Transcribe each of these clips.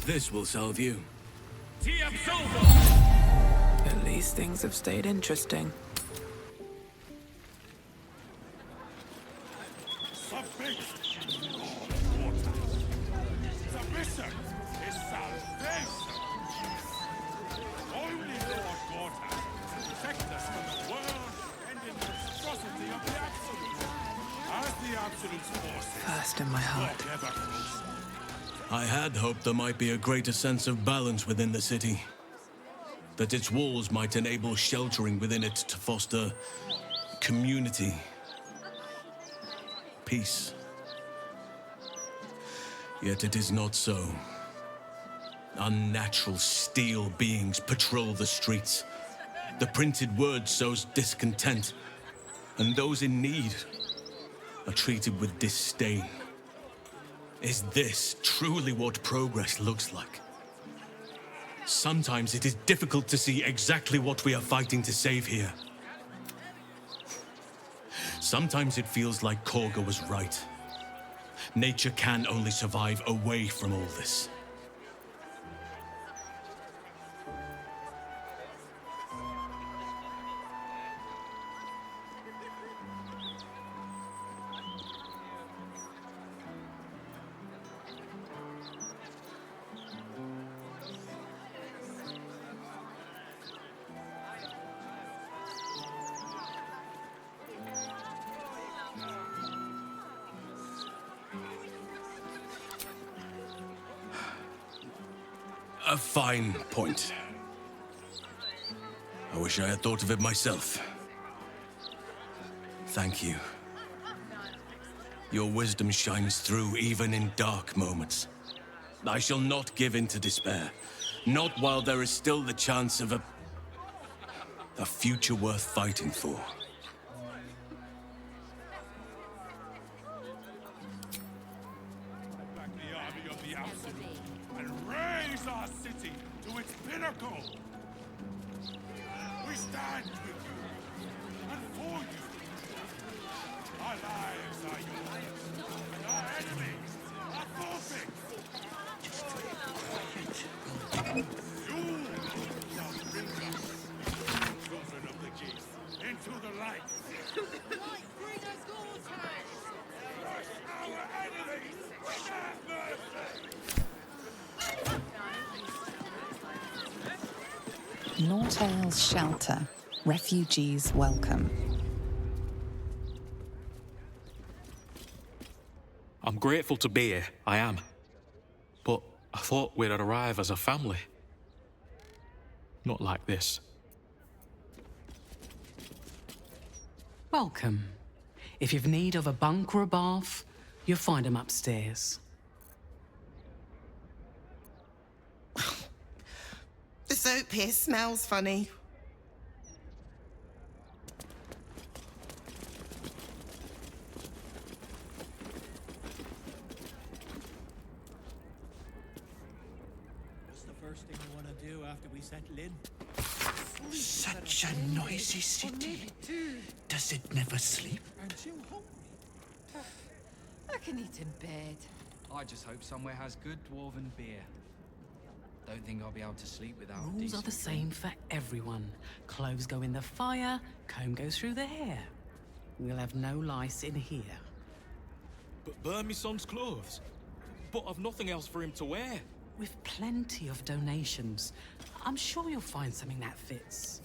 This will solve you. At least things have stayed interesting. First in my heart. I had hoped there might be a greater sense of balance within the city. That its walls might enable sheltering within it to foster community, peace. Yet it is not so. Unnatural steel beings patrol the streets. The printed word sows discontent, and those in need are treated with disdain. Is this truly what progress looks like? Sometimes it is difficult to see exactly what we are fighting to save here. Sometimes it feels like Korga was right. Nature can only survive away from all this. A fine point. I wish I had thought of it myself. Thank you. Your wisdom shines through even in dark moments. I shall not give in to despair. Not while there is still the chance of a future worth fighting for. Nortale's shelter. Refugees welcome. I'm grateful to be here, I am. But I thought we'd arrive as a family. Not like this. Welcome. If you've need of a bunk or a bath, you'll find them upstairs. The soap here smells funny. What's the first thing you want to do after we settle in? Such a noisy city. Does it never sleep? Aren't you hungry? I can eat in bed. I just hope somewhere has good dwarven beer. Don't think I'll be able to sleep without Rules are decent the same for everyone. Clothes go in the fire, comb goes through the hair. We'll have no lice in here. But burn me son's clothes? But I've nothing else for him to wear. With plenty of donations, I'm sure you'll find something that fits.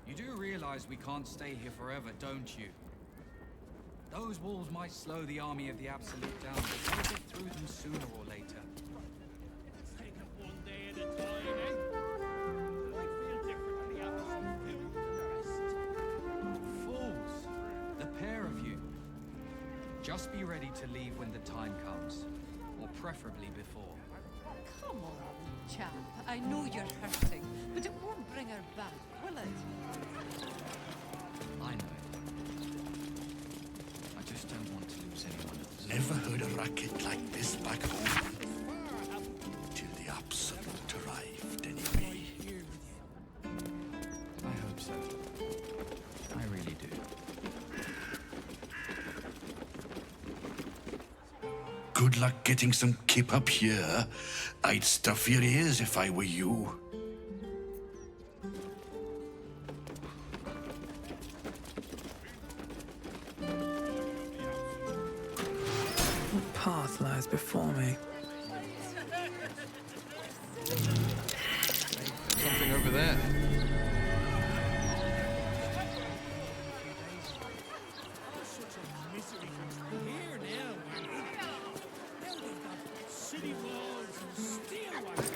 You do realize we can't stay here forever, don't you? Those walls might slow the army of the Absolute down, but we'll get through them sooner or later. Let's take it one day at a time, eh? Might feel differently after some food than the rest. Fools! The pair of you. Just be ready to leave when the time comes. Or preferably before. Come on, wee chap. I know you're hurting, but it won't bring her back, will it? I know it. I just don't want to lose anyone else. Never heard a racket like this back home. Till the Absolute arrived, anyway. I hope so. I really do. good luck getting some kip up here. I'd stuff your ears if I were you. What path lies before me? Something over there. Here now, now they've got city walls and steel wires.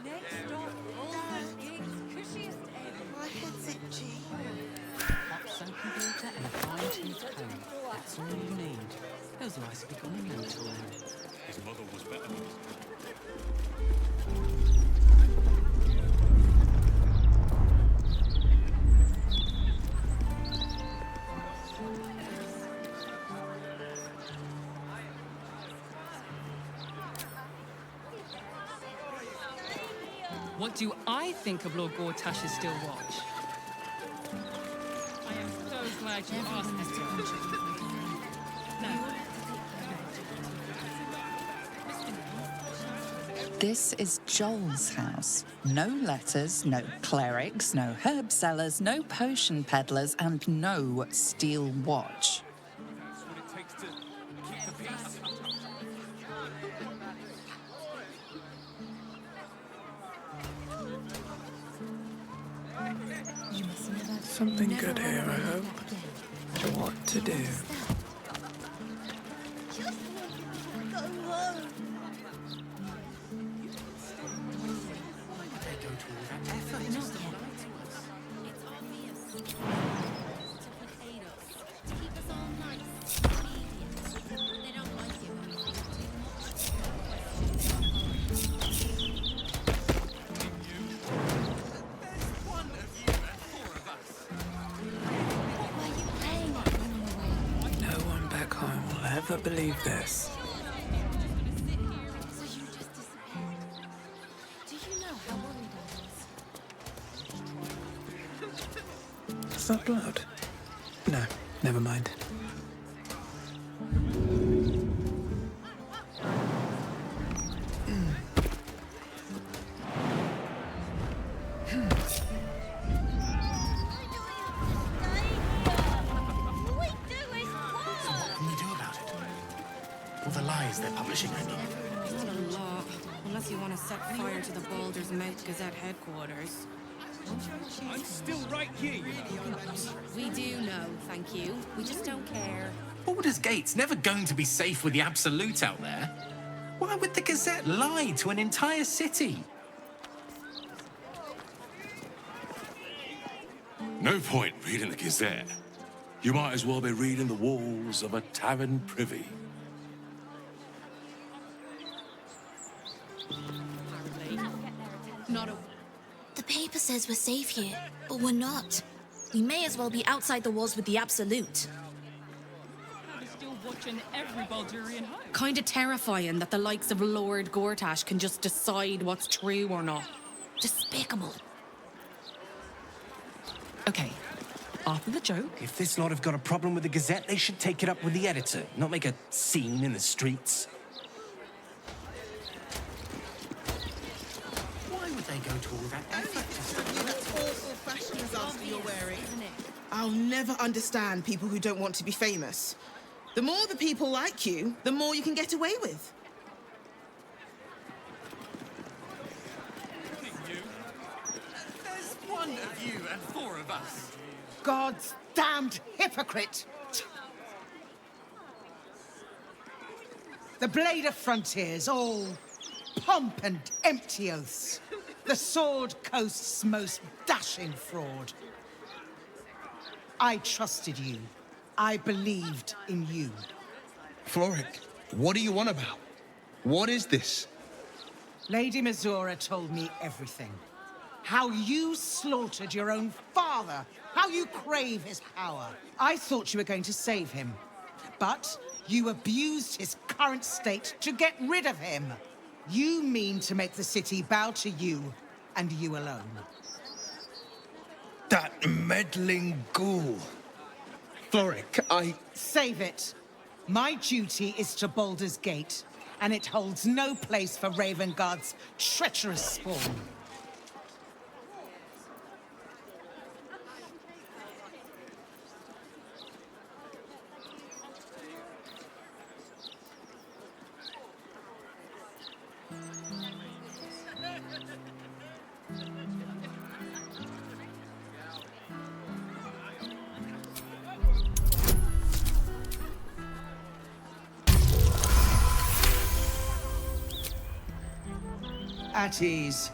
Next stop, Baldur King's cushiest ever. My head's itchy. Hot soapy water and a fine-tooth comb. That's all you need. Those lice will be gone in no time. His mother was better than us. What do I think of Lord Gortash's still watch? I am so glad you asked this question. This is Joel's house. No letters, no clerics, no herb sellers, no potion peddlers, and no steel watch. That's what it takes to keep the peace. Something good here, I hope. What to do? No one back home will ever believe this. So you just disappeared. Do you know how worried I was? Is that blood? No, never mind. What can we do about it? All the lies they're publishing, I mean. Not a lot, unless you want to set fire to the Baldur's Mouth Gazette headquarters. I'm still right here, you know. We do know, thank you. We just don't care. Baldur's Gate's never going to be safe with the Absolute out there. Why would the Gazette lie to an entire city? No point reading the Gazette. You might as well be reading the walls of a tavern privy. Not a... The paper says we're safe here, but we're not. We may as well be outside the walls with the Absolute. He's still watching every Baldurian home. Kinda terrifying that the likes of Lord Gortash can just decide what's true or not. Despicable. Okay, after the joke, If this lot have got a problem with the Gazette, they should take it up with the editor, not make a scene in the streets. Why would they go to all that effort? That's awful fashion disaster you're wearing. I'll never understand people who don't want to be famous. The more the people like you, the more you can get away with. There's one of you and four of us. God's damned hypocrite! The Blade of Frontiers, all pomp and empty oaths. The Sword Coast's most dashing fraud. I trusted you. I believed in you. Floric, what are you on about? What is this? Lady Mizora told me everything. How you slaughtered your own father. How you crave his power. I thought you were going to save him. But you abused his current state to get rid of him. You mean to make the city bow to you, and you alone. That meddling ghoul. Floric, Save it. My duty is to Baldur's Gate, and it holds no place for Ravengard's treacherous spawn. At ease.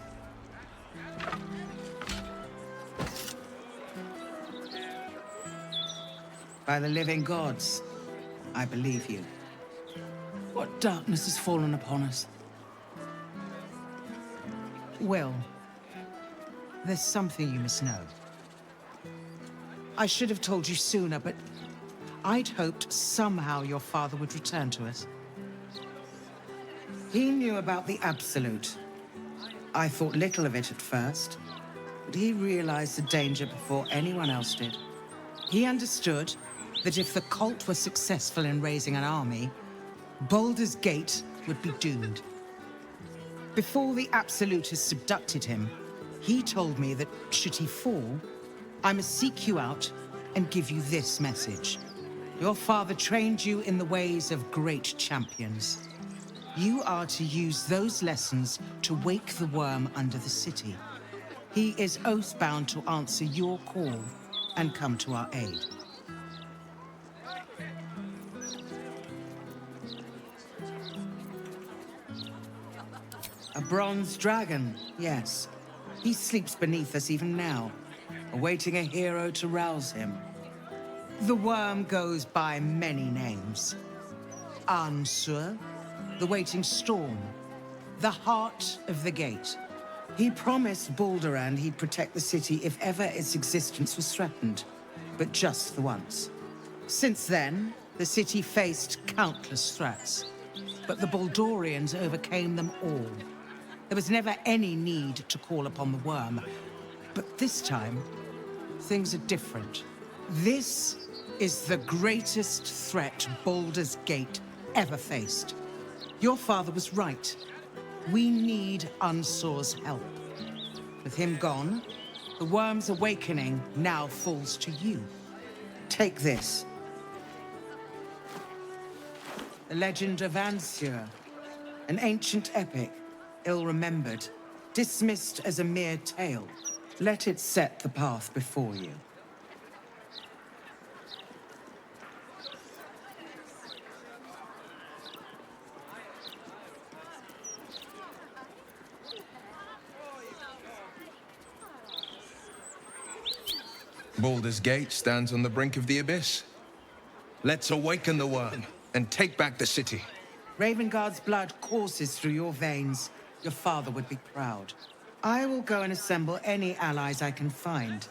By the living gods, I believe you. What darkness has fallen upon us? Will, there's something you must know. I should have told you sooner, but I'd hoped somehow your father would return to us. He knew about the Absolute. I thought little of it at first, but he realized the danger before anyone else did. He understood that if the cult were successful in raising an army, Baldur's Gate would be doomed. Before the Absolutists abducted him, he told me that should he fall, I must seek you out and give you this message. Your father trained you in the ways of great champions. You are to use those lessons to wake the worm under the city. He is oath-bound to answer your call and come to our aid. A bronze dragon, yes. He sleeps beneath us even now, awaiting a hero to rouse him. The worm goes by many names. Ansur, the waiting storm, the heart of the gate. He promised Baldur he'd protect the city if ever its existence was threatened, but just the once. Since then, the city faced countless threats, but the Baldurians overcame them all. There was never any need to call upon the worm, but this time, things are different. This is the greatest threat Baldur's Gate ever faced. Your father was right. We need Unsur's help. With him gone, the worm's awakening now falls to you. Take this. The legend of Ansur, an ancient epic, ill-remembered, dismissed as a mere tale. Let it set the path before you. Baldur's Gate stands on the brink of the abyss. Let's awaken the worm and take back the city. Ravengard's blood courses through your veins. Your father would be proud. I will go and assemble any allies I can find.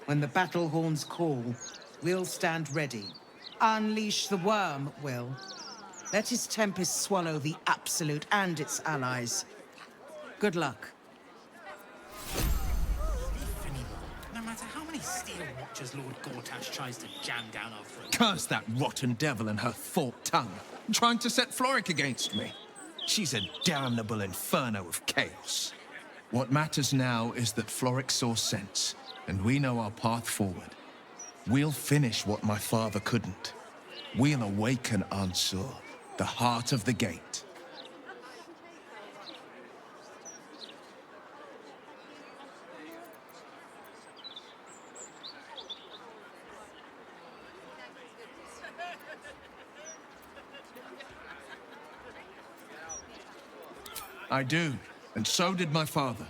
When the battle horns call, we'll stand ready. Unleash the worm, Will. Let his tempest swallow the Absolute and its allies. Good luck. No matter how many steel watchers Lord Gortash tries to jam down our throats. Curse that rotten devil and her forked tongue, trying to set Floric against me. She's a damnable inferno of chaos. What matters now is that Floric saw sense, and we know our path forward. We'll finish what my father couldn't. We'll awaken Ansur, the heart of the gate. I do, and so did my father.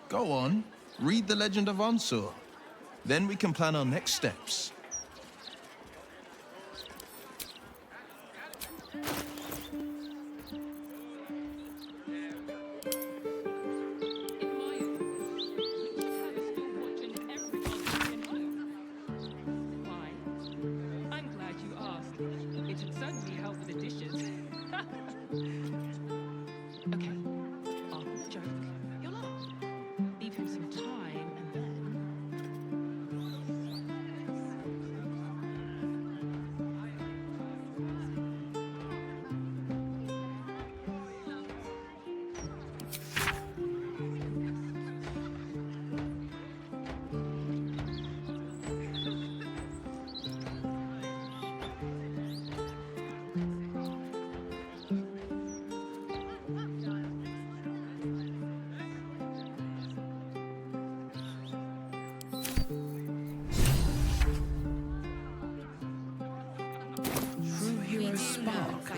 Go on, read the legend of Ansur. Then we can plan our next steps. I'm glad you asked. It should certainly help with the dishes. Okay, after the joke, you'll laugh. Leave him some time and then...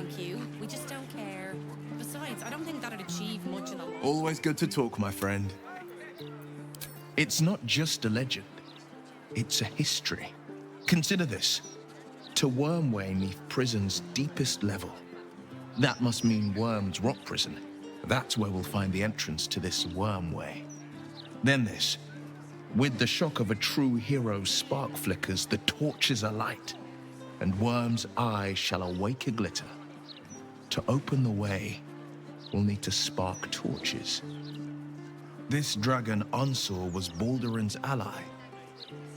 thank you. We just don't care. Besides, I don't think that'd achieve much in the long run. Always good to talk, my friend. It's not just a legend. It's a history. Consider this. To Wormway 'neath prison's deepest level. That must mean Worm's Rock Prison. That's where we'll find the entrance to this Wormway. Then this. With the shock of a true hero's spark flickers, the torches alight, and Worm's eye shall awake a glitter. To open the way, we'll need to spark torches. This dragon Onsor was Baldur's ally.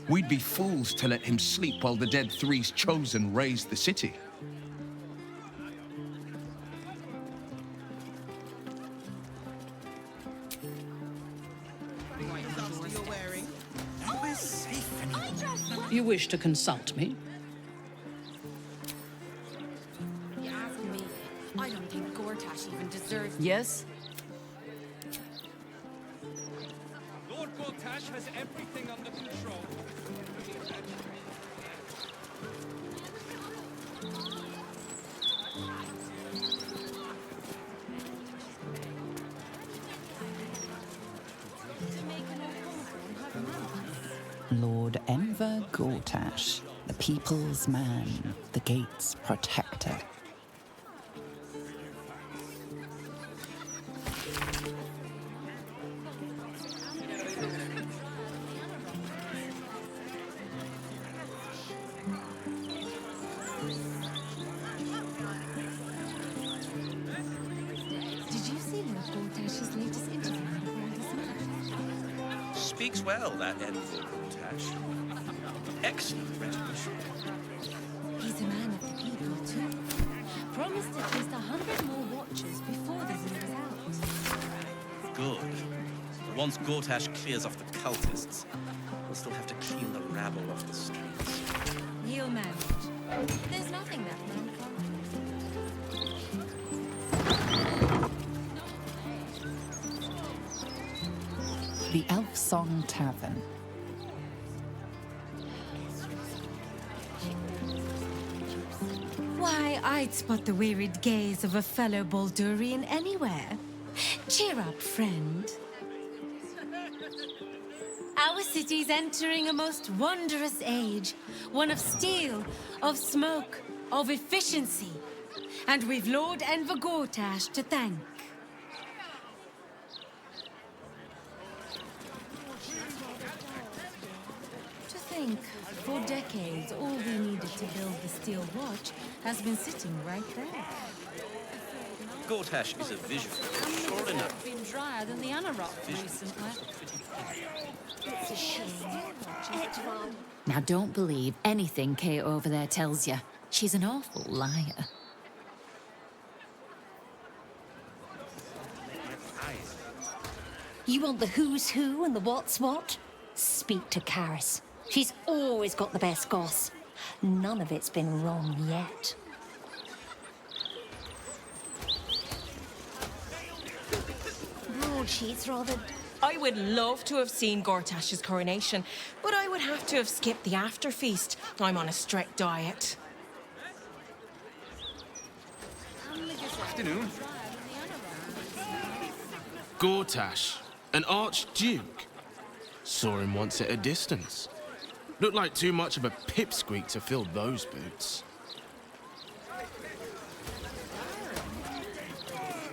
We'd be fools to let him sleep while the Dead Three's chosen raised the city. You wish to consult me? You ask me. I don't think Gortash even deserves. Yes? Lord Gortash has everything under control. Lord Enver Gortash, the people's man, the gate's protector. Did you see Lord Gortash's latest interview around this man? Speaks well, that Enver Gortash. Excellent rhetorician. He's a man of the people, too. Promised at least 100 more watchers before the year is out. Good. But once Gortash clears off the cultists, we'll still have to clean the rabble off the streets. He'll manage. There's nothing that man can't The Elf Song Tavern. Why, I'd spot the wearied gaze of a fellow Baldurian anywhere. Cheer up, friend. Our city's entering a most wondrous age. One of steel, of smoke, of efficiency. And we've Lord Enver Gortash to thank. To think, for decades, all we needed to build the steel watch has been sitting right there. Gortash is a visionary, sure enough. Been drier than the Anarok recently. It's a shame. Now don't believe anything Kate over there tells you. She's an awful liar. You want the who's who and the what's what? Speak to Karis. She's always got the best goss. None of it's been wrong yet. Broadsheet's rather... I would love to have seen Gortash's coronation, but I would have to have skipped the after feast. I'm on a strict diet. Afternoon. Gortash, an archduke. Saw him once at a distance. Looked like too much of a pipsqueak to fill those boots.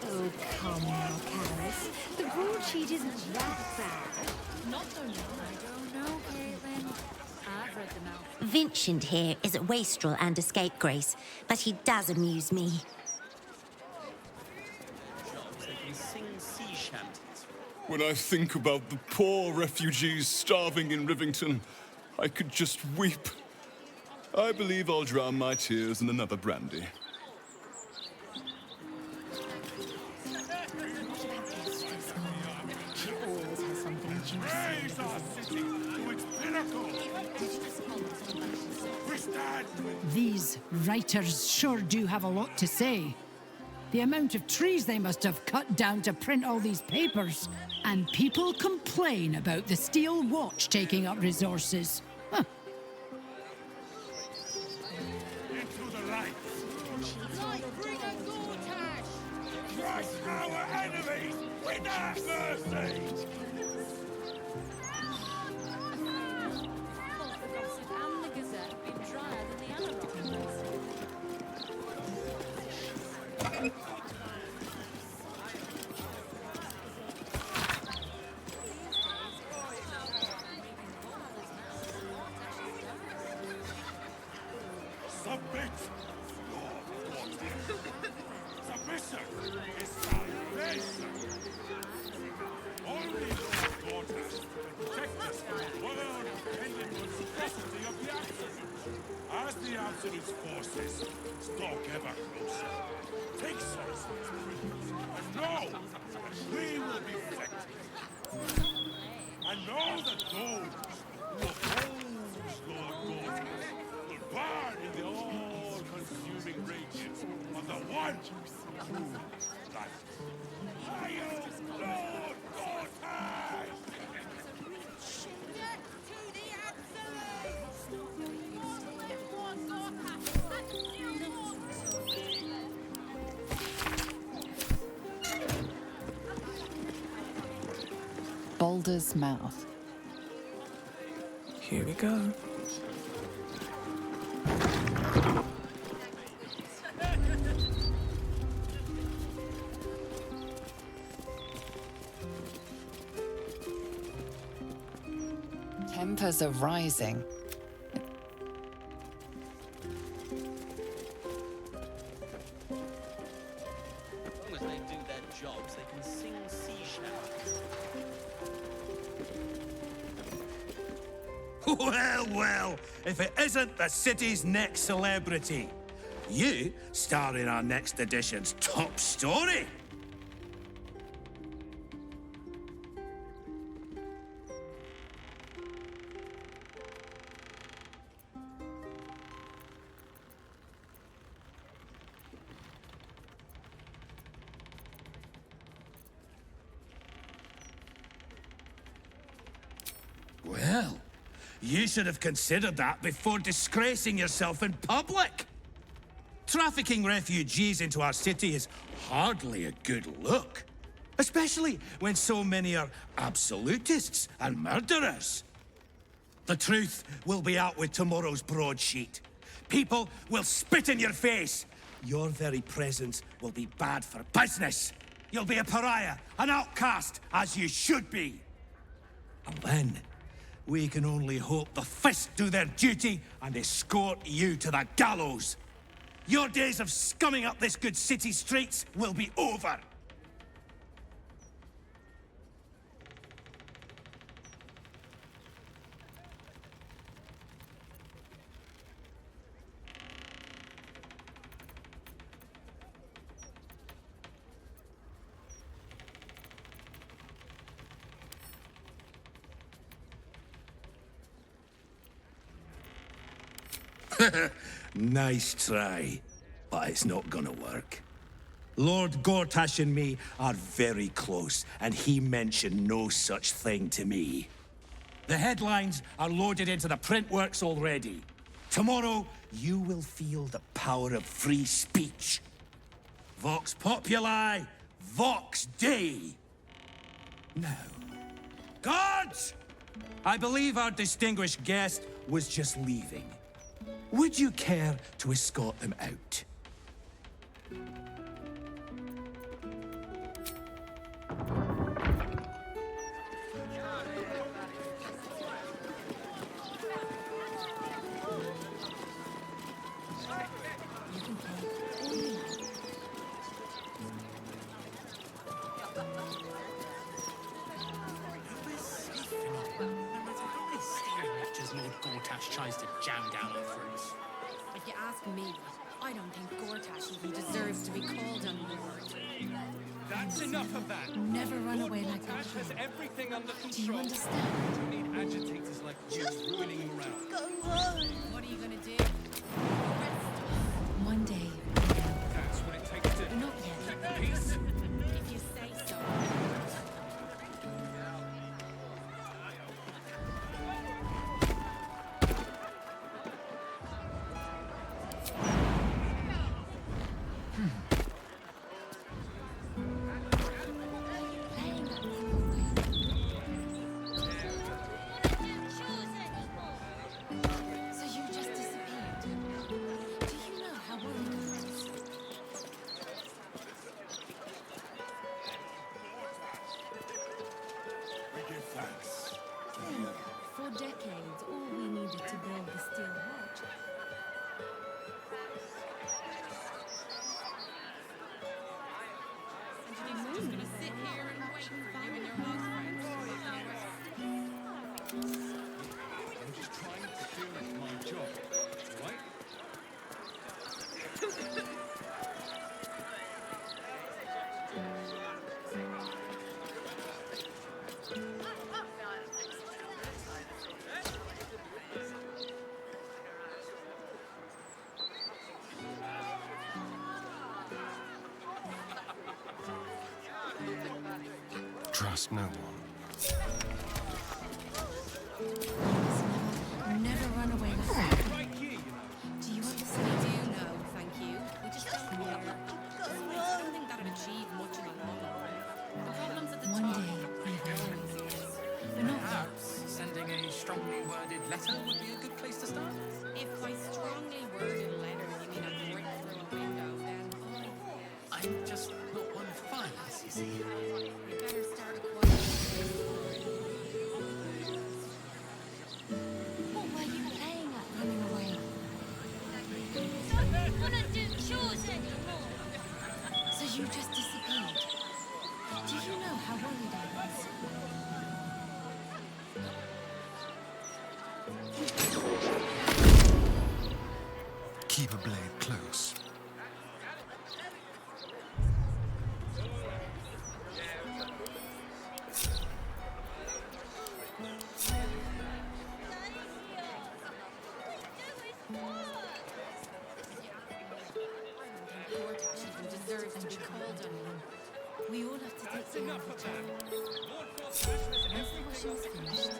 Oh, come now, Karis. The broadsheet isn't that bad. Not so long, I don't know, Caitlin. I've read them out. Vincent here is a wastrel and a scapegrace, but he does amuse me. When I think about the poor refugees starving in Rivington, I could just weep. I believe I'll drown my tears in another brandy. She always has something juicy. These writers sure do have a lot to say. The amount of trees they must have cut down to print all these papers. And people complain about the steel watch taking up resources. Huh. Into the light. curse! Mercy! Both the gossip and the Gazette have been drier than the Amarok. Submit! Lord Gordon. Submission is salvation! Only Lord Gordon can protect us from the world ending monstrosity of the Absolute. As the Absolute's forces stalk ever closer, take solace in his presence, and know that we will be protected. And know that those who oppose Lord Gordon will burn in the all-consuming radiance of the one true light. Hail, Lord Gordon! Baldur's mouth. Here we go. Tempers are rising. As long as they do their jobs, they can sing seashells. Well, well, if it isn't the city's next celebrity. You star in our next edition's top story. Well, you should have considered that before disgracing yourself in public. Trafficking refugees into our city is hardly a good look, especially when so many are absolutists and murderers. The truth will be out with tomorrow's broadsheet. People will spit in your face. Your very presence will be bad for business. You'll be a pariah, an outcast, as you should be. And then, we can only hope the fists do their duty and escort you to the gallows. Your days of scumming up this good city streets will be over. Nice try, but it's not gonna work. Lord Gortash and me are very close, and he mentioned no such thing to me. The headlines are loaded into the print works already. Tomorrow, you will feel the power of free speech. Vox Populi, Vox Dei. Now, guards! I believe our distinguished guest was just leaving. Would you care to escort them out? Lord Gortash tries to jam down our throats. If you ask me, I don't think Gortash even deserves to be called a lord. That's enough of that. Never run away like that. Gortash has everything under control. Do you understand? We need agitators like you ruining morale. Go on. What are you gonna do? One day. That's what it takes to Not yet. protect the peace. If you say so. Playing Think, for decades, all we needed to build the steel watch. And you're just gonna sit here and wait for you and your house friends to make me rest. I'm just trying to do my job, right? Trust no one. Never run away with something. Do you understand? We do know, thank you. We just don't care. I don't think that'd achieve much in the long run. The problem's at the One top. day, We're not Perhaps sending a strongly worded letter would be a good place to start. If by strongly worded letter you mean a brick through a window, then I'm just not one for violence, you see. you better start a quiet. What were you playing at running away? Don't want to do chores anymore. So you just disappeared? Do you know how worried I was? Keep a blade close. Gortash even deserves to be called on. We all have to take care of each other. Once the washing is finished,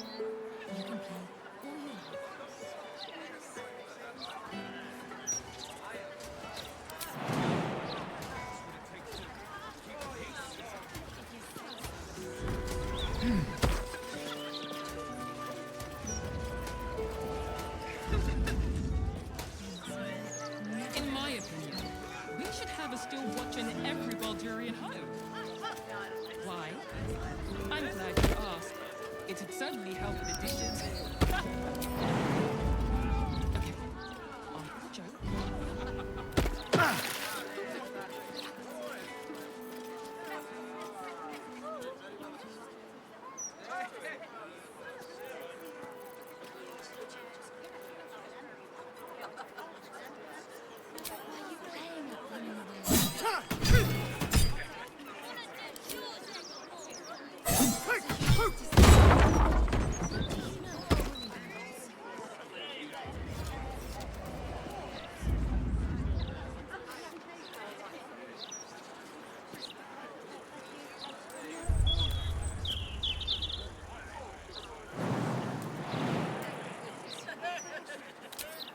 you can play all you like. In my opinion, we should have a steel watch in every Baldurian home. Why? I'm glad you asked. It'd certainly help with the dishes. Okay, on with the joke.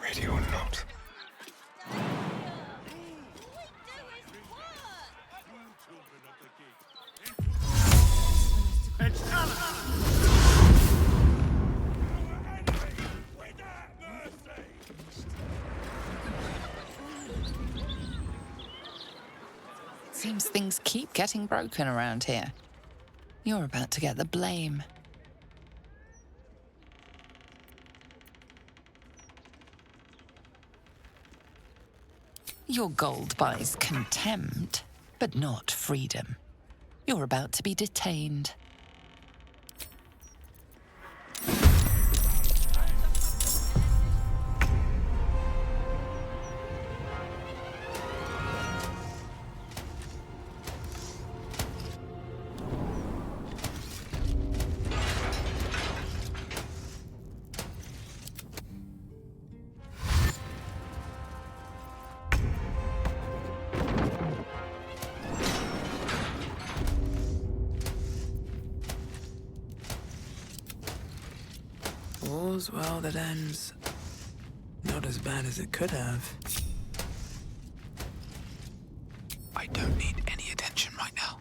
Ready or not. Seems things keep getting broken around here. You're about to get the blame. Your gold buys contempt, but not freedom. You're about to be detained. All's well that ends not as bad as it could have. I don't need any attention right now.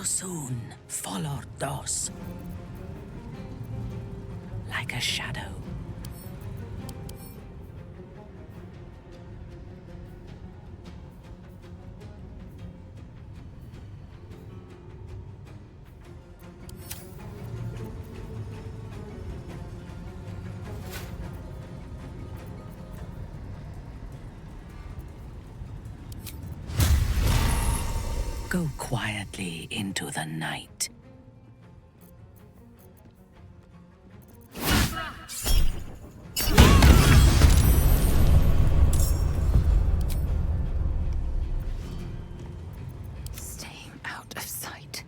so soon, follow dos. Like a shadow. Go quietly into the night. Staying out of sight.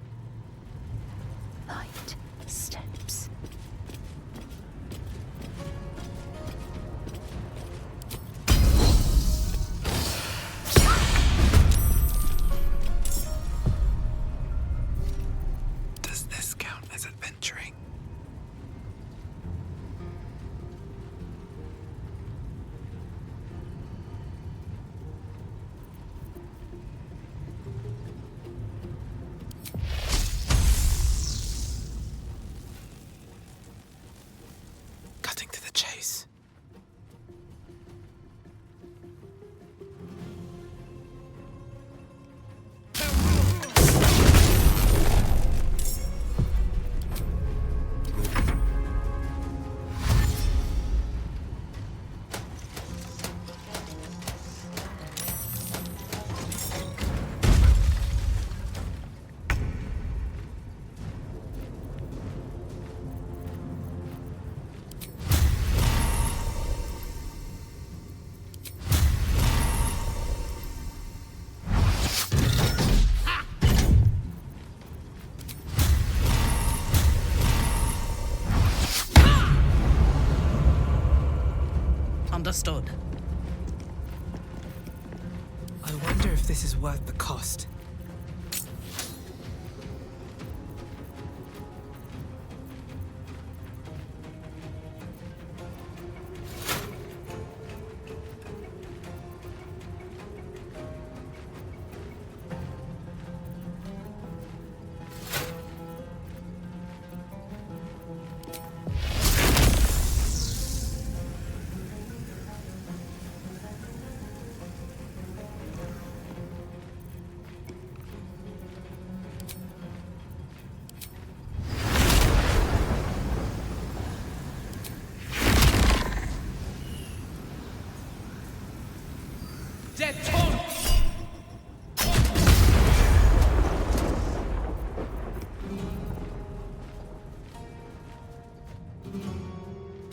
Light steps. Does this count as adventuring? Cutting to the chase. Understood. I wonder if this is worth the cost.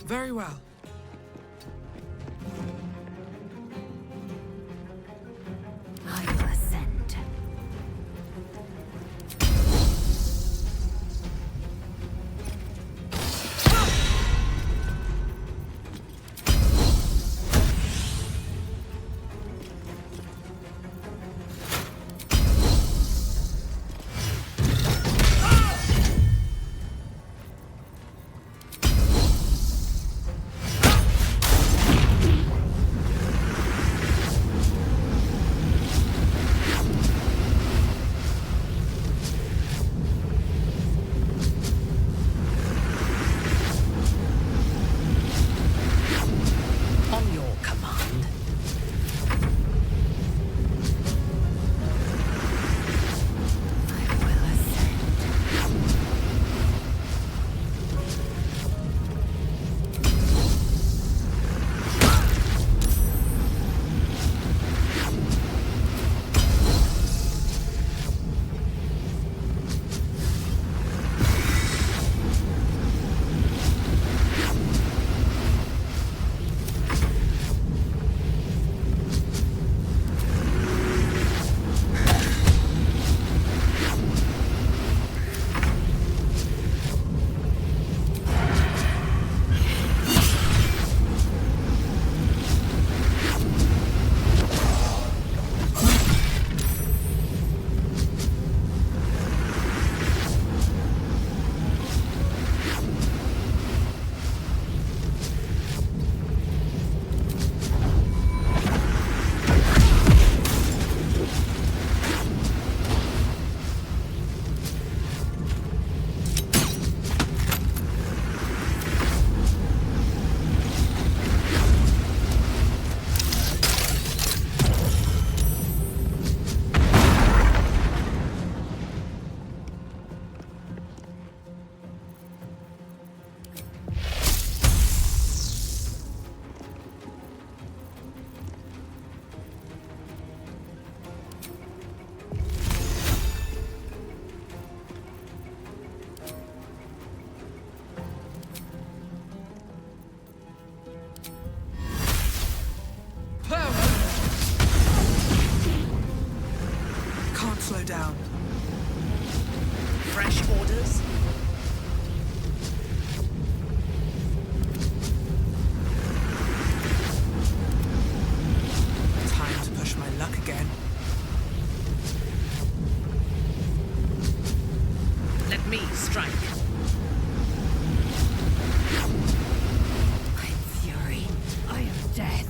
Very well. I will ascend. slow down. Fresh orders? Time to push my luck again. Let me strike. I'm fury. I am death.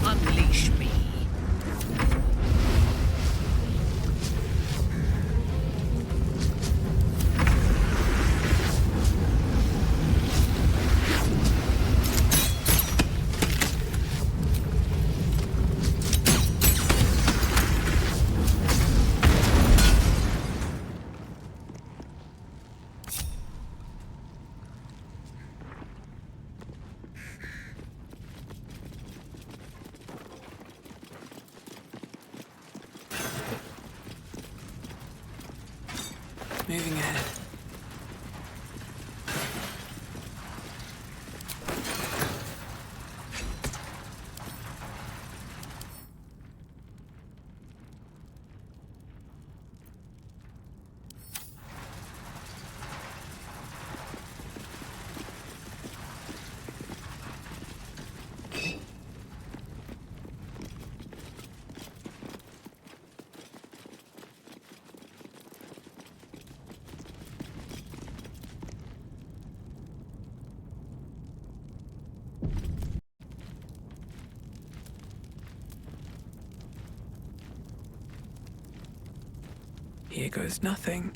Unleash me. Moving ahead. Here goes nothing.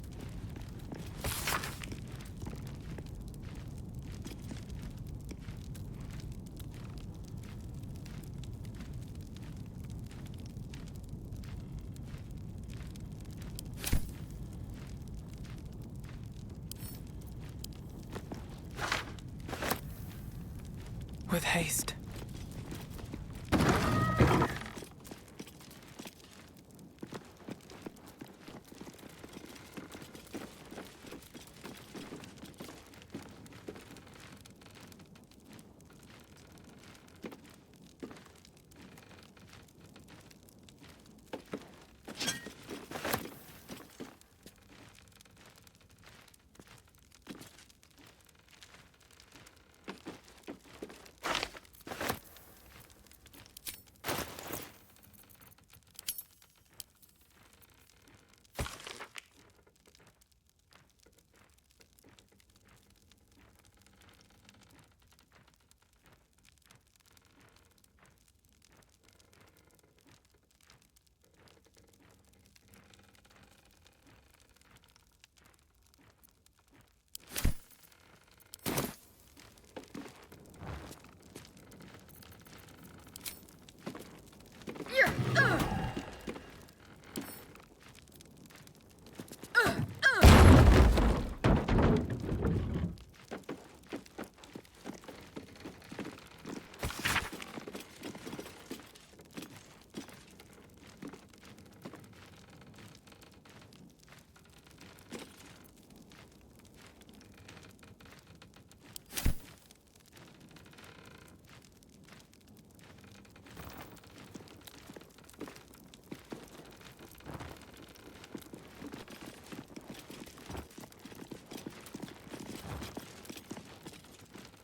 With haste.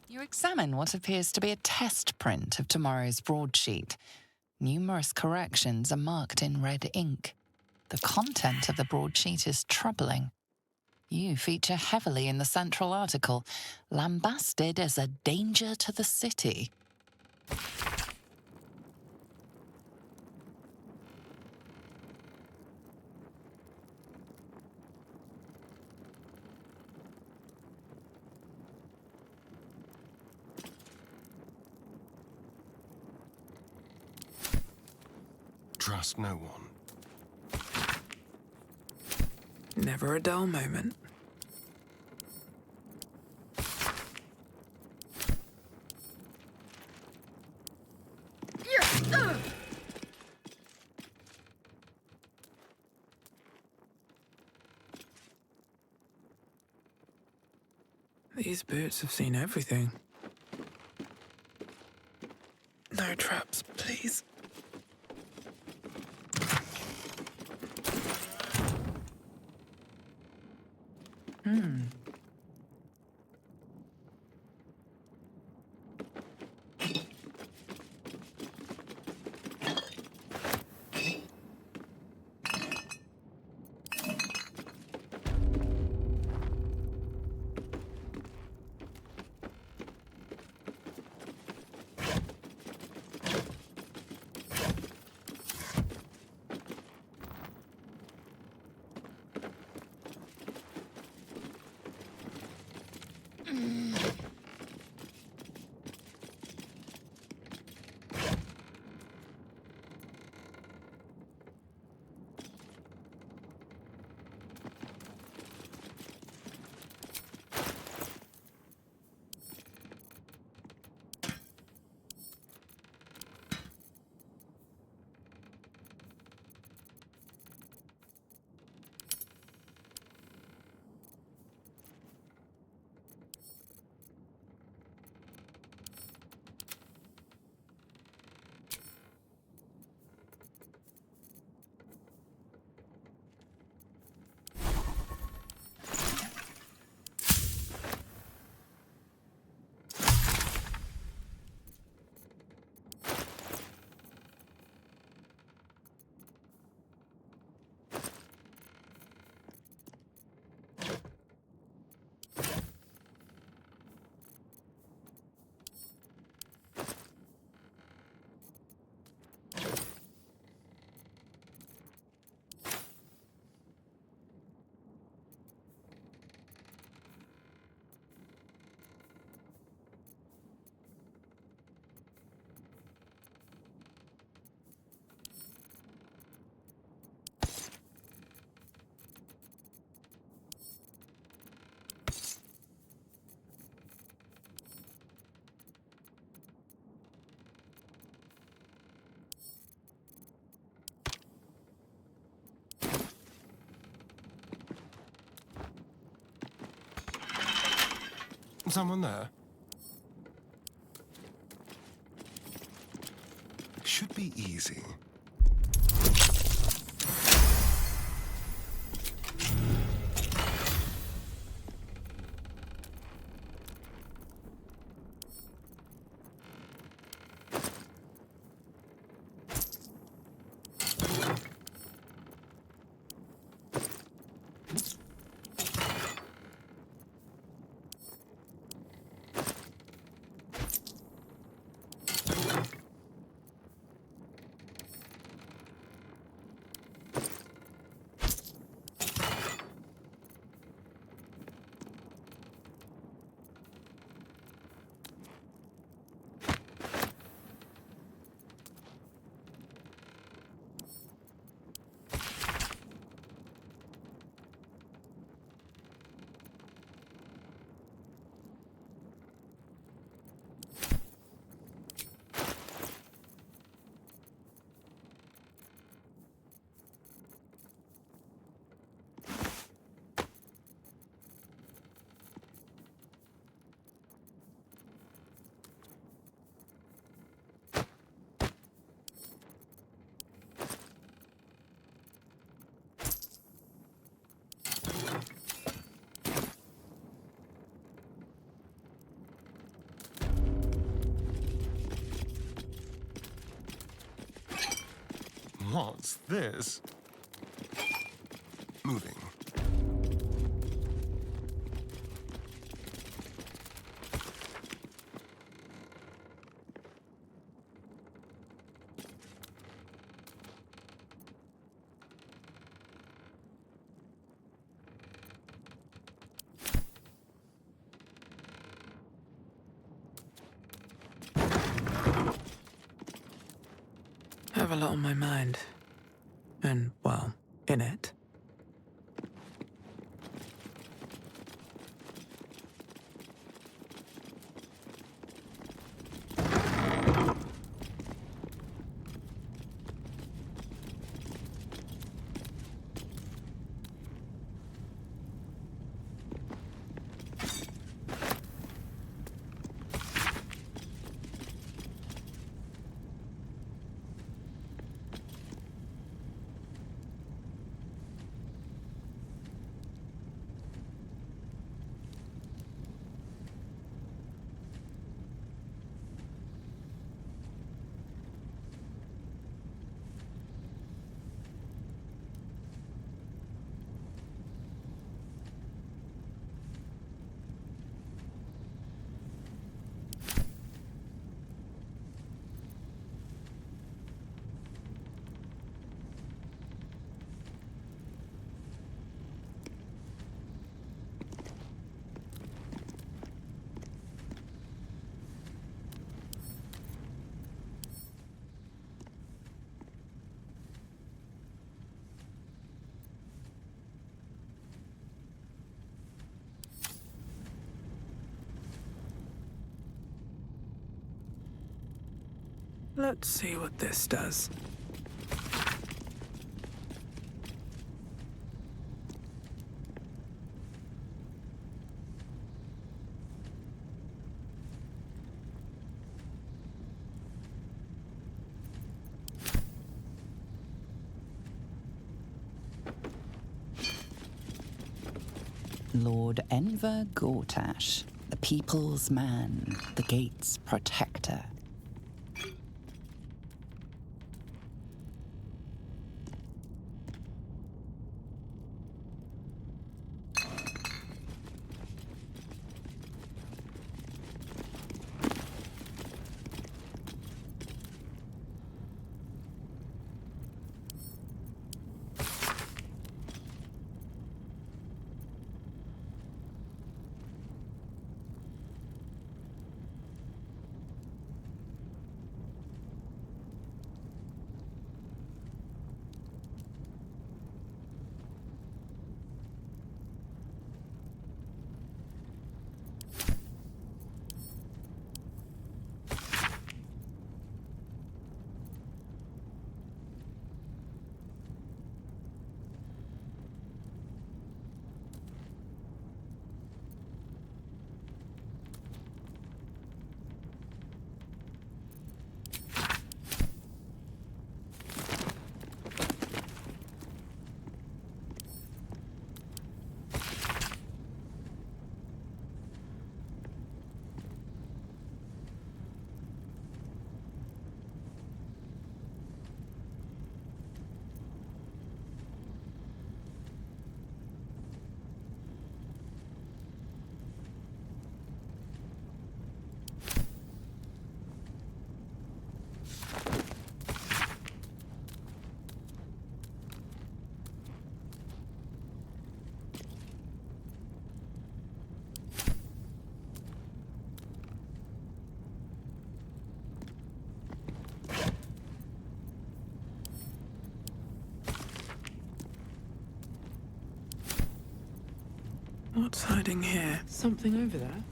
You examine what appears to be a test print of tomorrow's broadsheet. Numerous corrections are marked in red ink. The content of the broadsheet is troubling. You feature heavily in the central article, lambasted as a danger to the city. Trust no one. Never a dull moment. These boots have seen everything. No traps, please. Someone there? Should be easy. What's this? Moving. I have a lot on my mind. And, well, in it. Let's see what this does. Lord Enver Gortash, the people's man, the gate's protector. What's hiding here? Something over there?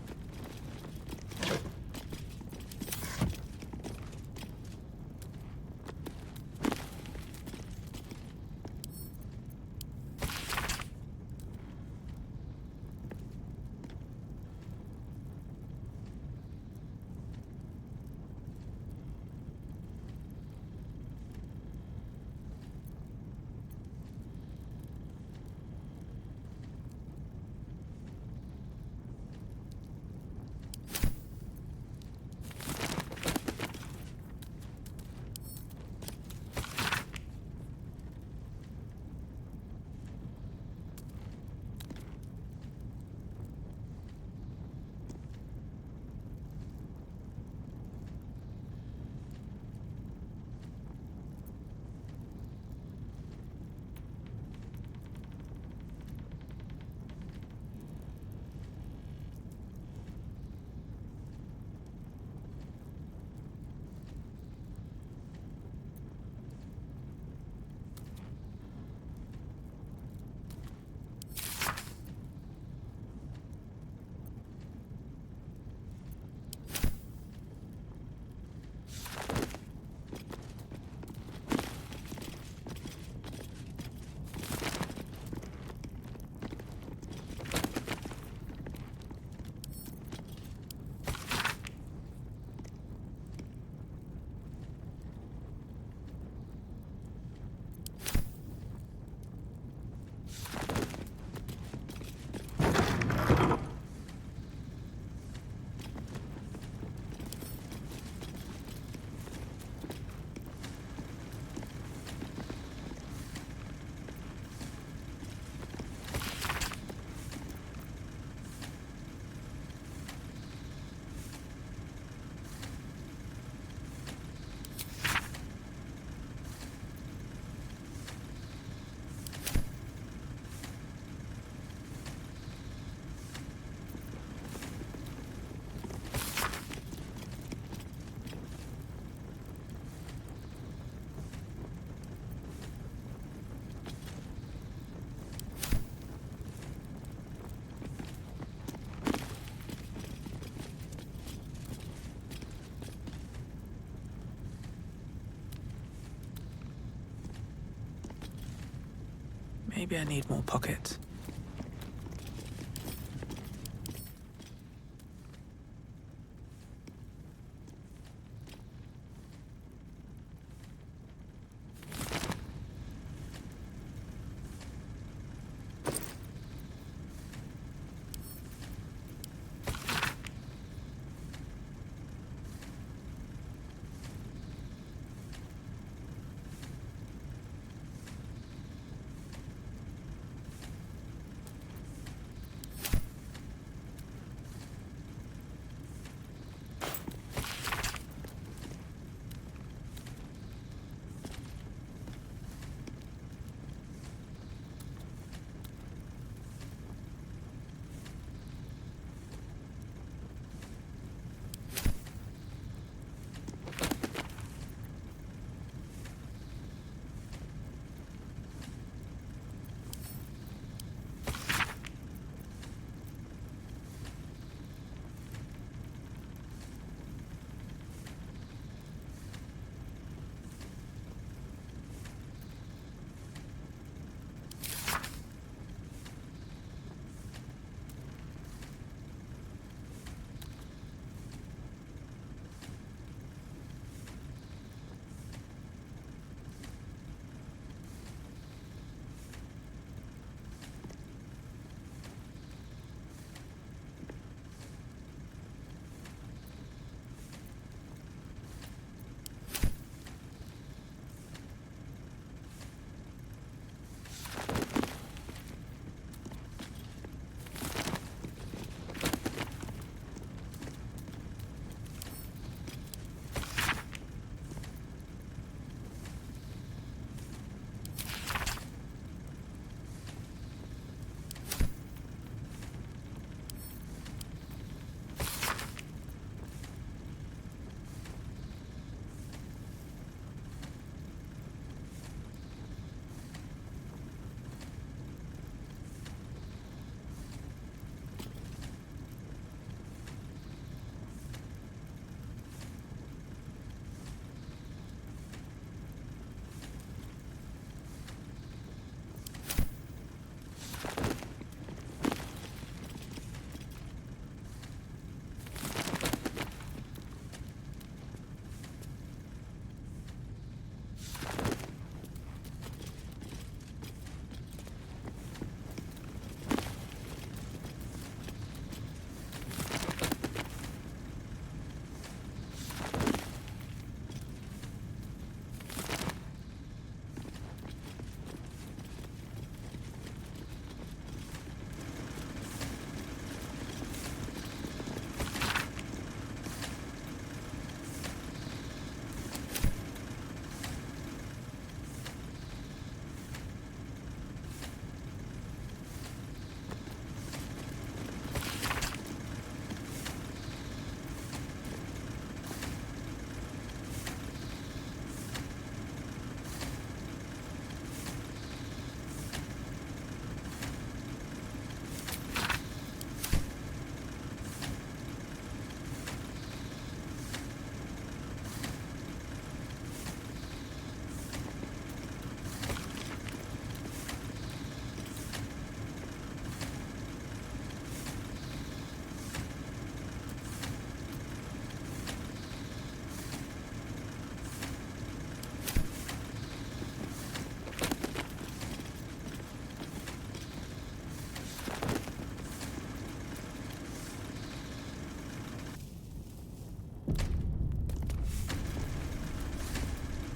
Maybe I need more pockets.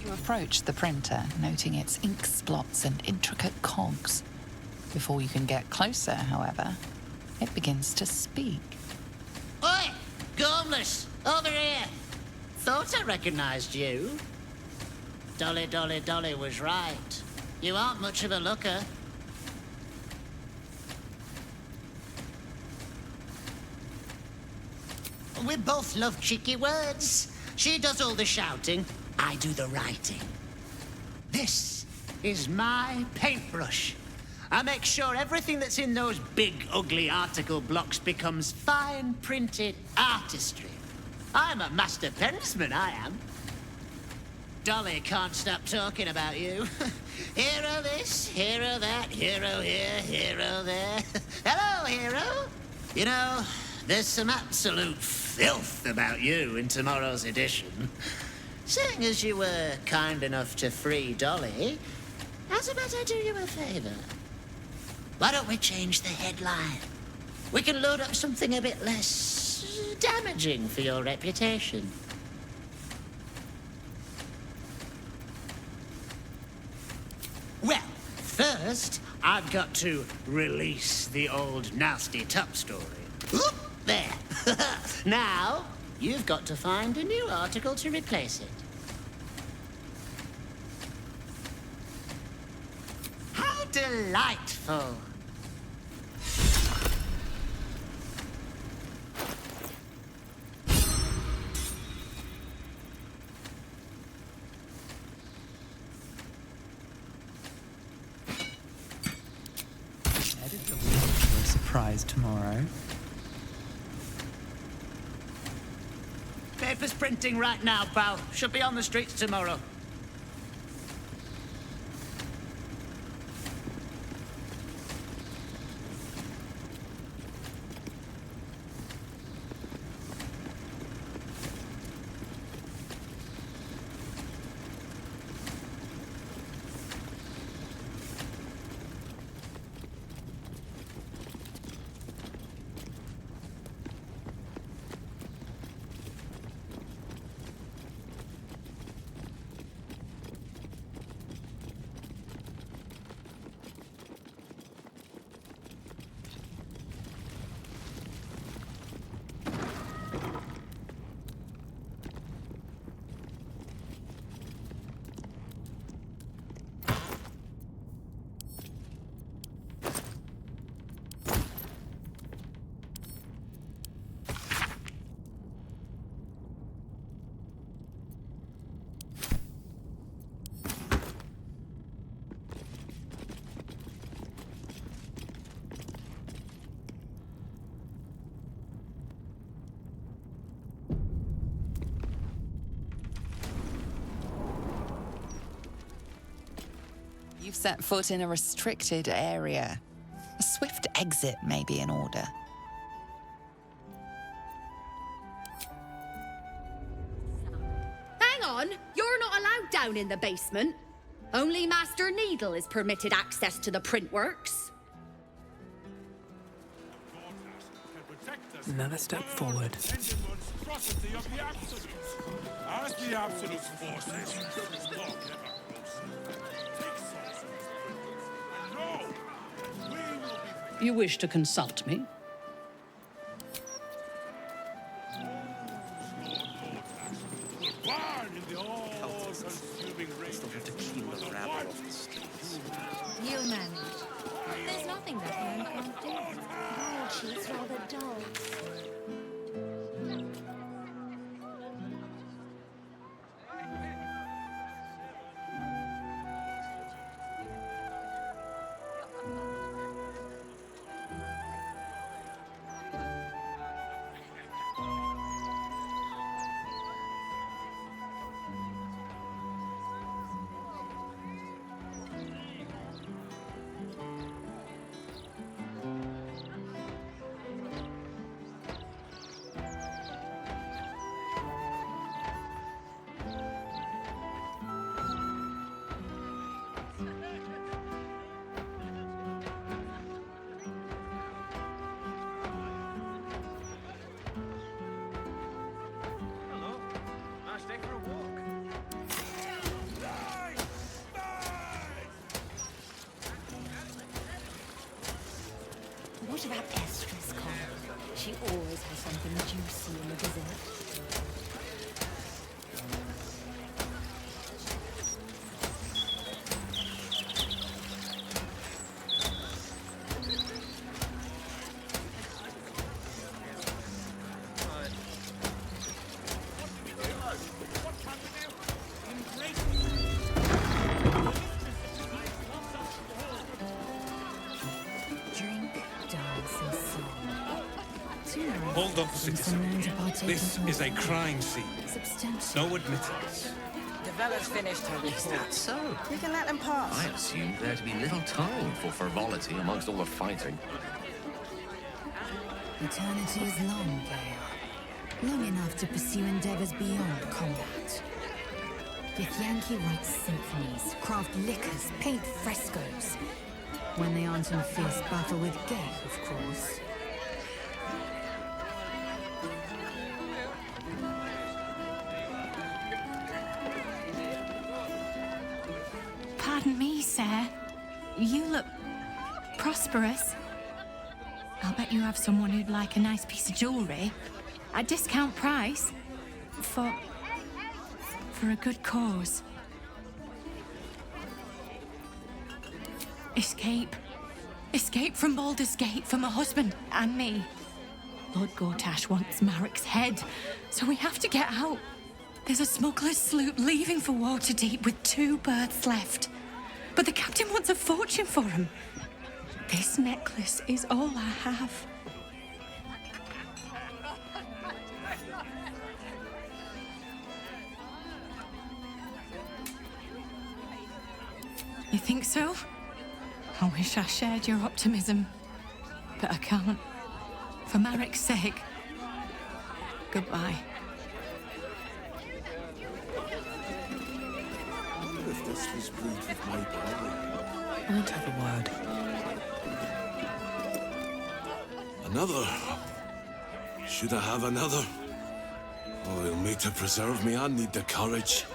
You approach the printer, noting its ink splots and intricate cogs. Before you can get closer, however, it begins to speak. Oi! Gormless! Over here! Thought I recognized you. Dolly, Dolly, Dolly was right. You aren't much of a looker. We both love cheeky words. She does all the shouting, I do the writing. This is my paintbrush. I make sure everything that's in those big, ugly article blocks becomes fine printed artistry. I'm a master pensman, I am. Dolly can't stop talking about you. Hero this, hero that, hero here, hero there. Hello, hero. You know, there's some absolute filth about you in tomorrow's edition. Seeing as you were kind enough to free Dolly, how's about I do you a favor? Why don't we change the headline? We can load up something a bit less damaging for your reputation. Well, first, I've got to release the old nasty top story. Oop, there. Now, you've got to find a new article to replace it. How delightful. For a surprise tomorrow. Paper's printing right now, pal. Should be on the streets tomorrow. You've set foot in a restricted area. A swift exit may be in order. Hang on! You're not allowed down in the basement. Only Master Needle is permitted access to the printworks. Another step forward. Monstrosity of the Absolutes. As the Absolute's forces stalk ever closer. Take solace in his presence. And know, we will be... You wish to consult me? Will burn in the all-consuming rage. Still have to clean the rabble off the streets. You'll manage. There's nothing that man can't do. Oh, she's rather dull. What about Estra's column? She always has something juicy in the Gazette. Hold on, citizens. This is a crime scene. No admittance. The Vella's finished her report. Is that so? We can let them pass. I assumed there to be little time for frivolity amongst all the fighting. Eternity is long, Gale. Long enough to pursue endeavors beyond combat. Githyanki writes symphonies, craft liquors, paint frescoes. When they aren't in fierce battle with Gale, of course. Pardon me, sir. You look prosperous. I'll bet you have someone who'd like a nice piece of jewelry. At discount price. For a good cause. Escape. Escape from Baldur's Gate for my husband and me. Lord Gortash wants Marek's head, so we have to get out. There's a smuggler's sloop leaving for Waterdeep with 2 berths left. But the captain wants a fortune for him. This necklace is all I have. You think so? I wish I shared your optimism. But I can't. For Marek's sake. Goodbye. I wonder if this was brewed with my barley. I won't have a word. Another? Should I have another? Oh, he'll need to preserve me. I need the courage.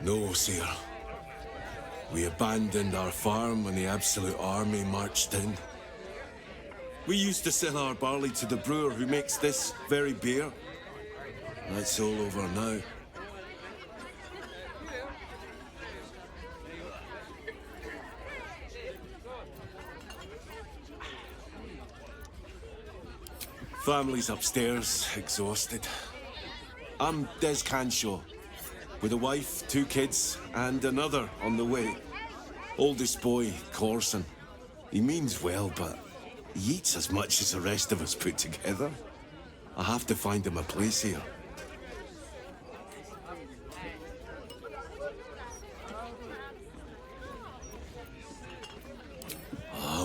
No, sir. We abandoned our farm when the Absolute Army marched in. We used to sell our barley to the brewer who makes this very beer. That's all over now. Family's upstairs, exhausted. I'm Des Canshaw, with a wife, 2 kids, and another on the way. Oldest boy, Corson. He means well, but he eats as much as the rest of us put together. I have to find him a place here.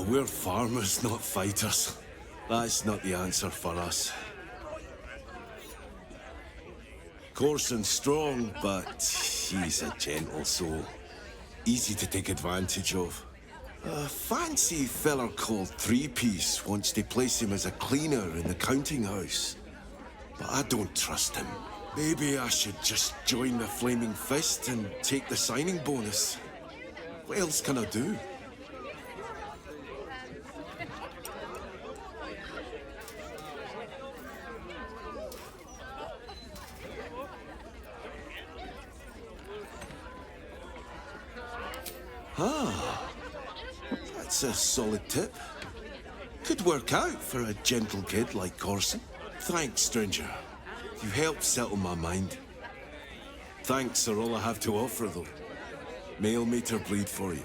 We're farmers, not fighters. That's not the answer for us. Corson's strong, but he's a gentle soul. Easy to take advantage of. A fancy feller called Three-Piece wants to place him as a cleaner in the counting house. But I don't trust him. Maybe I should just join the Flaming Fist and take the signing bonus. What else can I do? Ah, that's a solid tip. Could work out for a gentle kid like Corson. Thanks, stranger. You helped settle my mind. Thanks are all I have to offer, though. Mail meter bleed for you.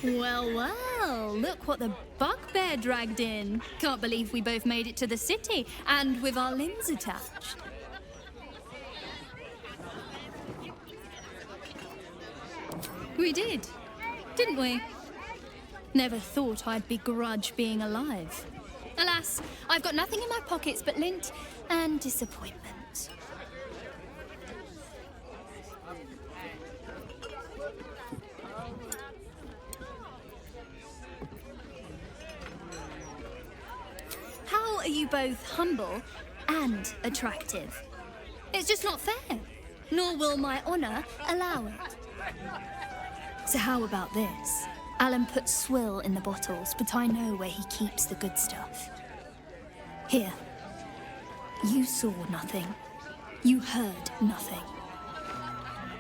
Well, well, look what the bugbear dragged in. Can't believe we both made it to the city, and with our limbs attached. We did, didn't we? Never thought I'd begrudge being alive. Alas, I've got nothing in my pockets but lint and disappointment. How are you both humble and attractive? It's just not fair, nor will my honor allow it. So how about this? Alan put swill in the bottles, but I know where he keeps the good stuff. Here. You saw nothing. You heard nothing.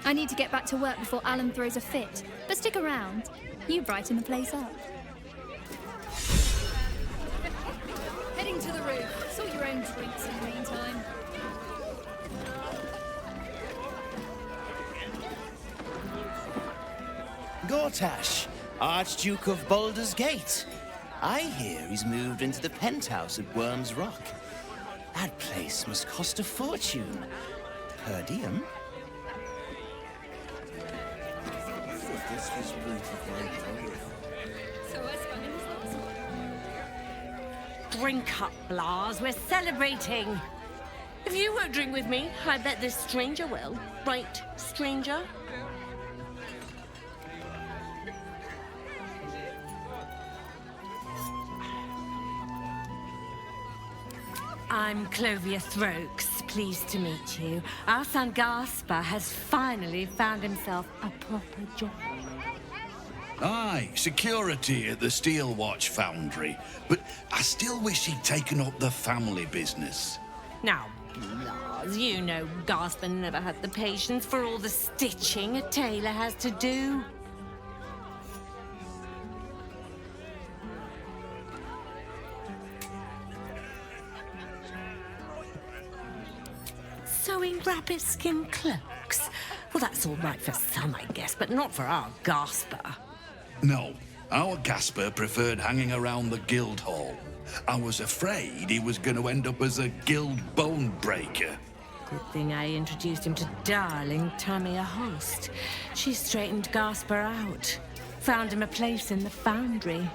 I need to get back to work before Alan throws a fit, but stick around. You brighten the place up. Heading to the roof. Sort your own drinks in the meantime. Gortash, Archduke of Baldur's Gate. I hear he's moved into the penthouse at Worm's Rock. That place must cost a fortune. Per diem? Drink up, Blas. We're celebrating. If you won't drink with me, I bet this stranger will. Right, stranger? I'm Clovia Throaks. Pleased to meet you. Our son Gaspar has finally found himself a proper job. Aye, security at the Steel Watch Foundry. But I still wish he'd taken up the family business. Now, Blas, you know Gaspar never had the patience for all the stitching a tailor has to do. Sewing rabbit-skin cloaks? Well, that's all right for some, I guess, but not for our Gaspar. No, our Gaspar preferred hanging around the guild hall. I was afraid he was going to end up as a guild bone breaker. Good thing I introduced him to darling Tamia Host. She straightened Gaspar out. Found him a place in the foundry.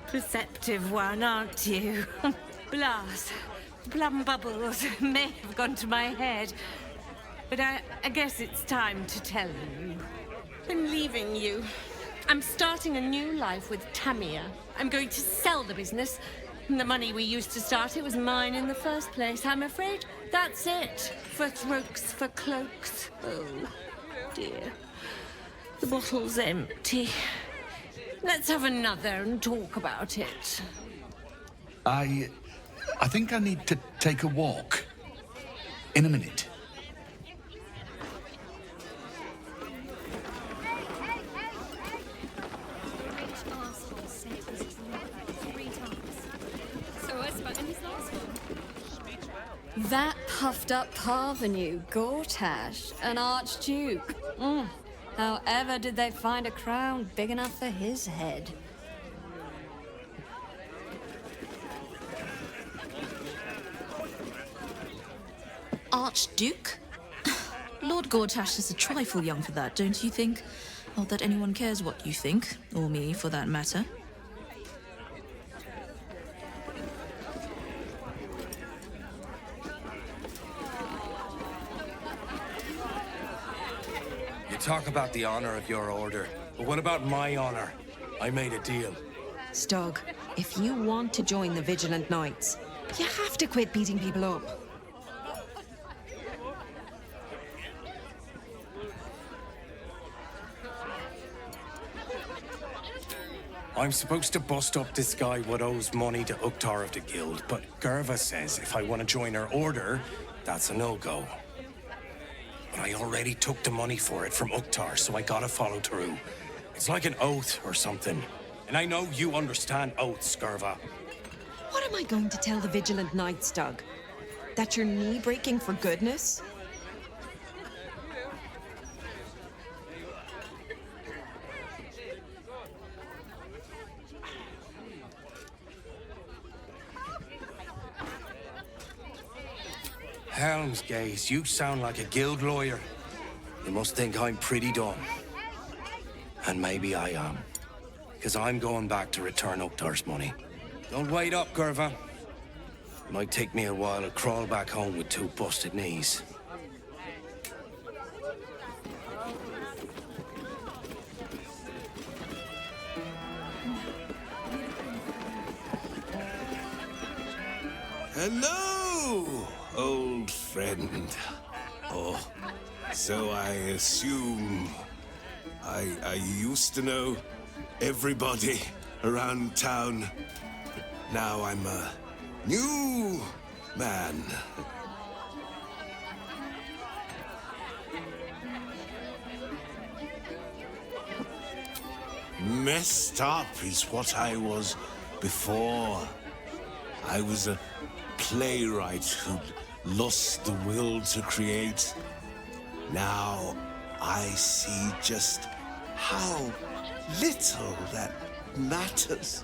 Perceptive one, aren't you? Blas, plum bubbles may have gone to my head, but I guess it's time to tell you. I'm leaving you. I'm starting a new life with Tamia. I'm going to sell the business. The money we used to start it was mine in the first place. I'm afraid that's it. For throats, for cloaks. Oh, dear. The bottle's empty. Let's have another and talk about it. I think I need to take a walk. In a minute. That puffed up parvenu, Gortash, an archduke. However did they find a crown big enough for his head? Archduke? Lord Gortash is a trifle young for that, don't you think? Not that anyone cares what you think, or me for that matter. You talk about the honor of your order, but what about my honor? I made a deal. Stug, if you want to join the Vigilant Knights, you have to quit beating people up. I'm supposed to bust up this guy what owes money to Uktar of the Guild, but Gerva says if I want to join her order, that's a no-go. But I already took the money for it from Uktar, so I gotta follow through. It's like an oath or something. And I know you understand oaths, Gerva. What am I going to tell the Vigilant Knights, Doug? That you're knee-breaking for goodness? Helmsgaze, you sound like a guild lawyer. You must think I'm pretty dumb. And maybe I am. Because I'm going back to return Uktar's money. Don't wait up, Gerva. It might take me a while to crawl back home with 2 busted knees. Hello, old friend. Oh, so I assume I used to know everybody around town. Now I'm a New man. Messed up is what I was before. I was a playwright who'd lost the will to create. Now I see just how little that matters.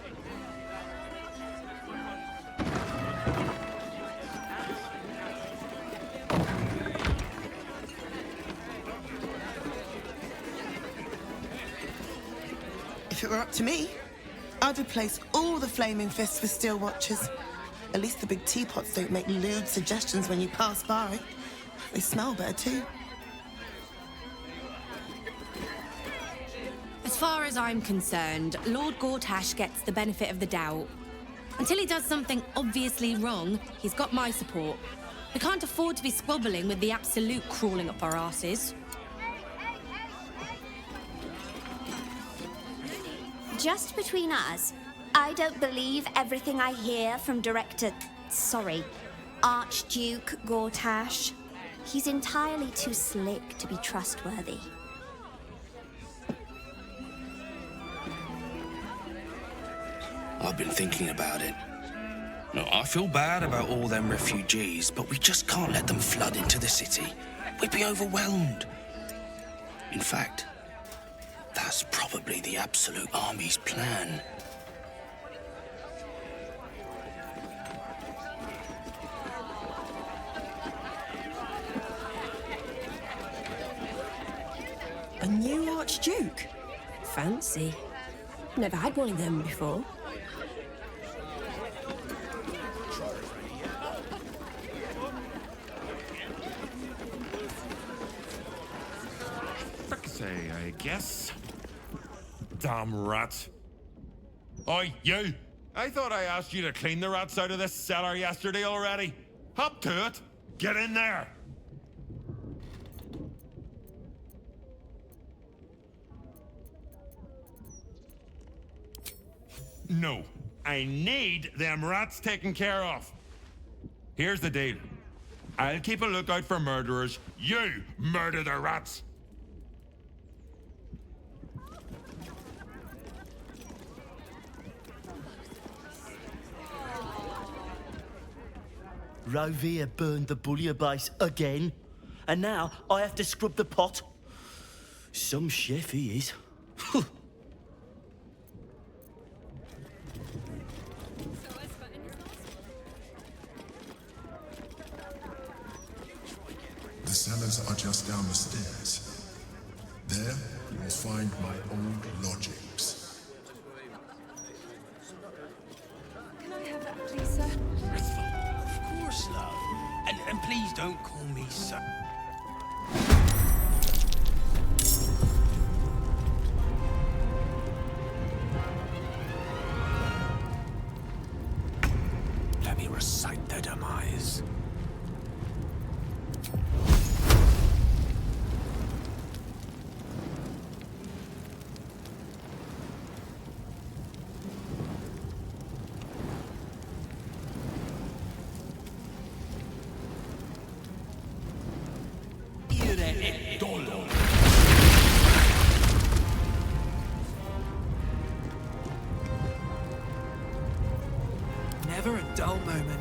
If it were up to me, I'd replace all the flaming fists with steel watches. At least the big teapots don't make lewd suggestions when you pass by. They smell better too. As far as I'm concerned, Lord Gortash gets the benefit of the doubt. Until he does something obviously wrong, he's got my support. We can't afford to be squabbling with the Absolute crawling up our asses. Just between us, I don't believe everything I hear from Archduke Gortash. He's entirely too slick to be trustworthy. I've been thinking about it. No, I feel bad about all them refugees, but we just can't let them flood into the city. We'd be overwhelmed. In fact, that's probably the Absolute Army's plan. A new Archduke? Fancy. Never had one of them before. Say, I guess. Damn rat. Oi, you! I thought I asked you to clean the rats out of this cellar yesterday already. Hop to it. Get in there. No, I need them rats taken care of. Here's the deal. I'll keep a lookout for murderers. You murder the rats. Rovia burned the bullier base again, and now I have to scrub the pot. Some chef he is. The cellars are just down the stairs. There, you will find my old lodgings. Can I have that, please, sir? Of course, love. And please don't call me sir. Let me recite their demise. Never a dull moment.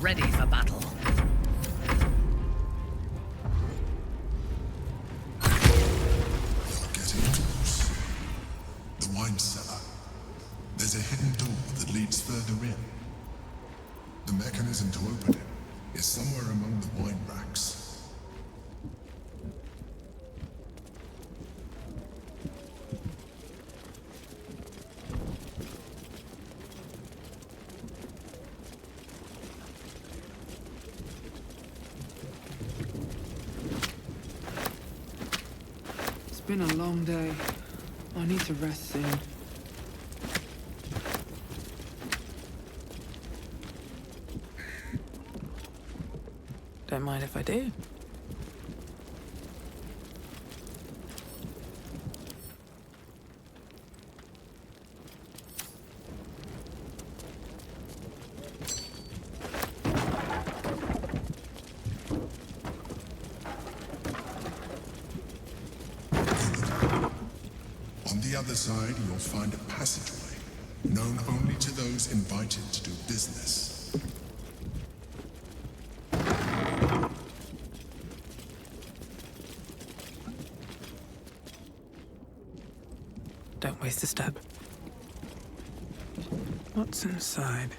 Ready for battle. Getting close. The wine cellar. There's a hidden door that leads further in. The mechanism to open it is somewhere among the wine racks. been a long day. I need to rest soon. Don't mind if I do. On the other side, you'll find a passageway, known only to those invited to do business. Don't waste a step. What's inside?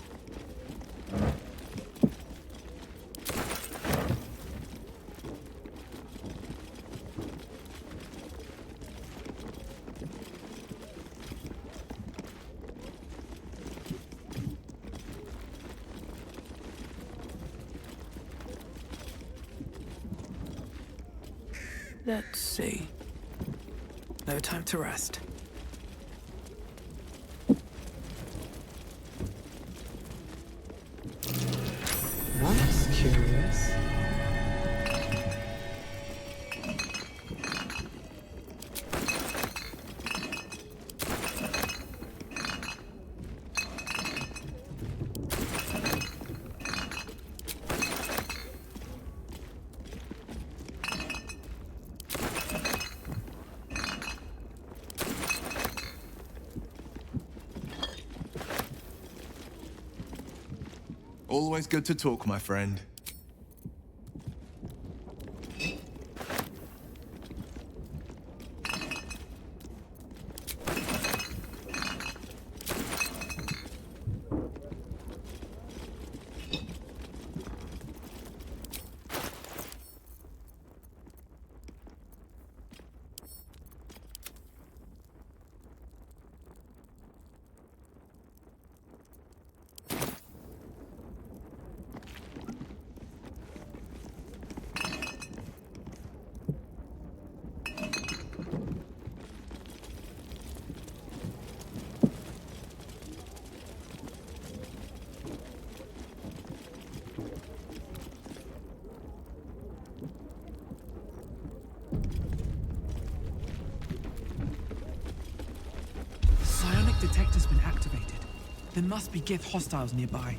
Let's see. No time to rest. That's curious. Always good to talk, my friend. Detector's been activated. There must be Gith hostiles nearby.